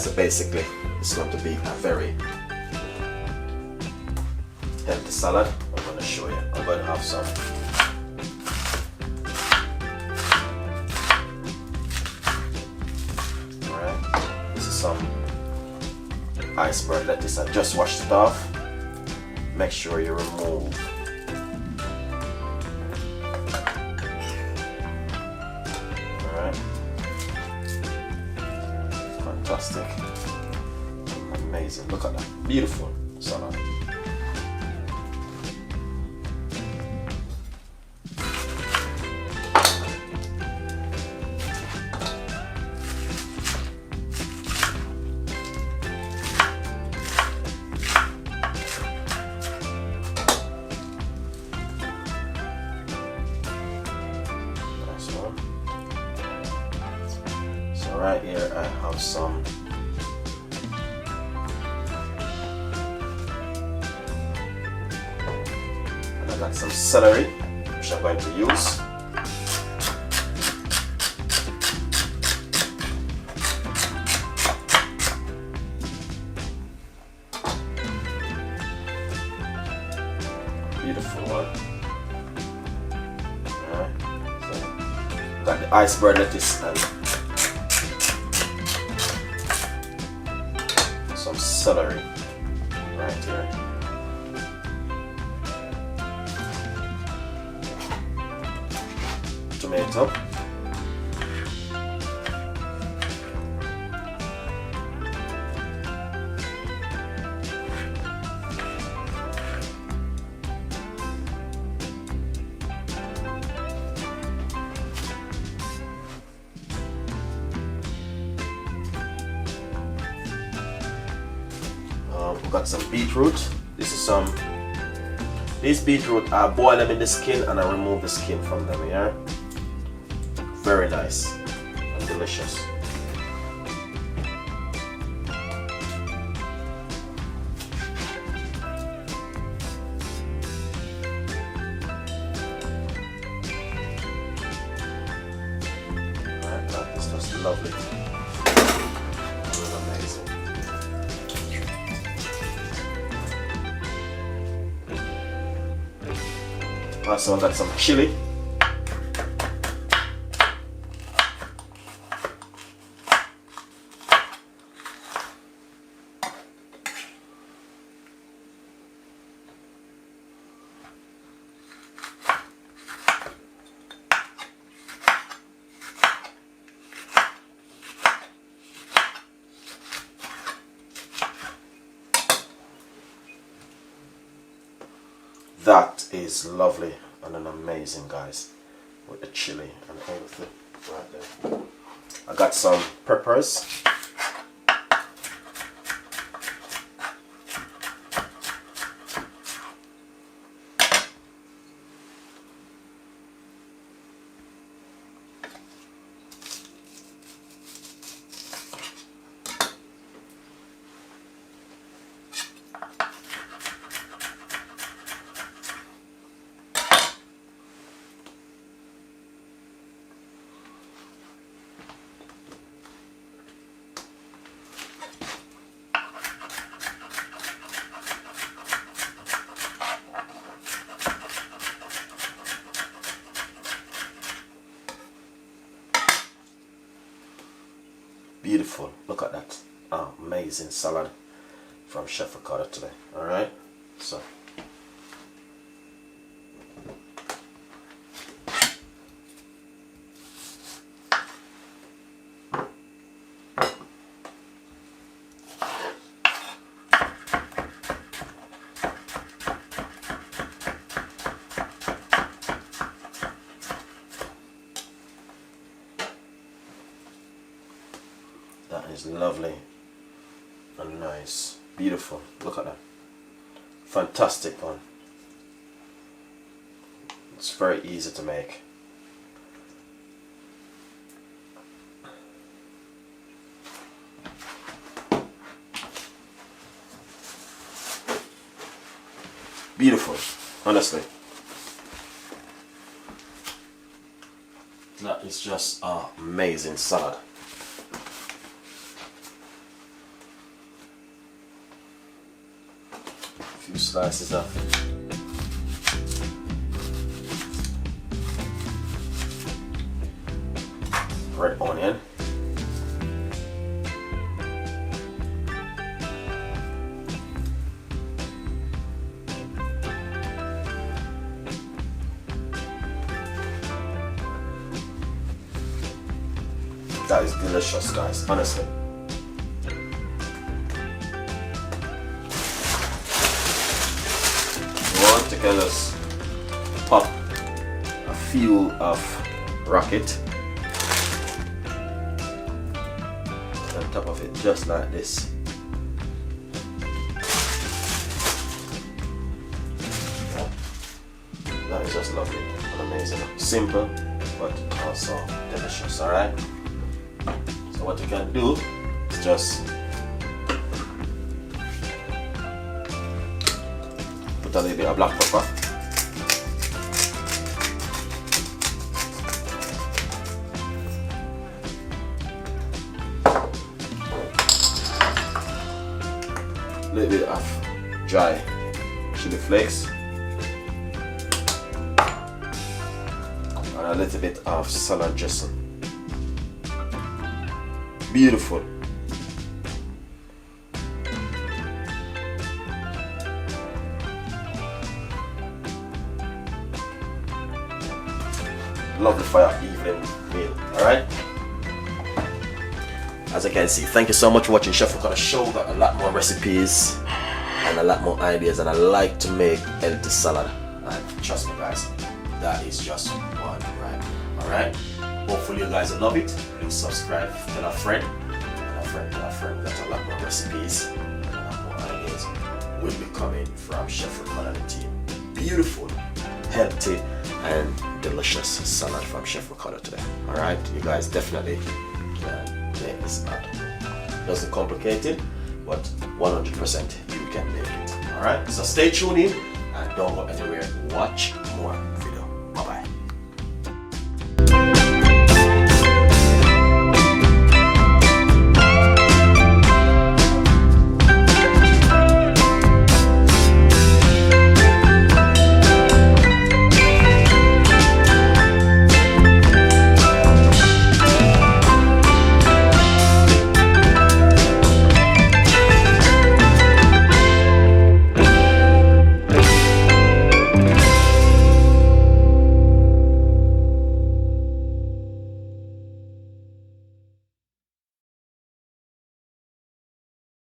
So basically, it's going to be a very healthy salad. I'm going to show you. I'm going to have some some iceberg lettuce. I just washed it off. Make sure you remove alright. Fantastic. Amazing. Look at that. Beautiful salad. Right here I have some and I got some celery which I'm going to use. Beautiful one. Alright, so got the iceberg lettuce and some celery right here. Tomato. We got some beetroot. These beetroot, I boil them in the skin and I remove the skin from them, yeah? Very nice and delicious. Alright, that is just lovely. Amazing. Also, I got some chili. That is lovely and an amazing, guys, with the chili and everything right there. I got some peppers. Beautiful. Look at that. Amazing salad from Chef Ricardo today. Alright, so that is lovely and nice. Beautiful. Look at that. Fantastic one. It's very easy to make. Beautiful, honestly. That is just an amazing salad. slices of red onion. That is delicious, guys, honestly. You want to kind of pop a few of rocket on top of it, just like this. That is just lovely and amazing. Simple, but also delicious, alright? So what you can do is just put a little bit of black pepper. A little bit of dry chili flakes. And a little bit of salad dressing. Beautiful. Lovely for your evening meal. Alright? As you can see, thank you so much for watching Chef Ricardo show. Got a lot more recipes and a lot more ideas, and I like to make healthy salad. And trust me guys, that is just one right. Alright? Hopefully you guys will love it. Please subscribe, tell a friend, and a friend, tell a friend. Got a lot more recipes and a lot more ideas will be coming from Chef Ricardo and the team. Beautiful, healthy, and delicious salad from Chef Ricardo today. Alright, you guys definitely can make this out. Doesn't complicate it, but 100% you can make it. Alright, so stay tuned in and don't go anywhere. Watch more video. Bye bye.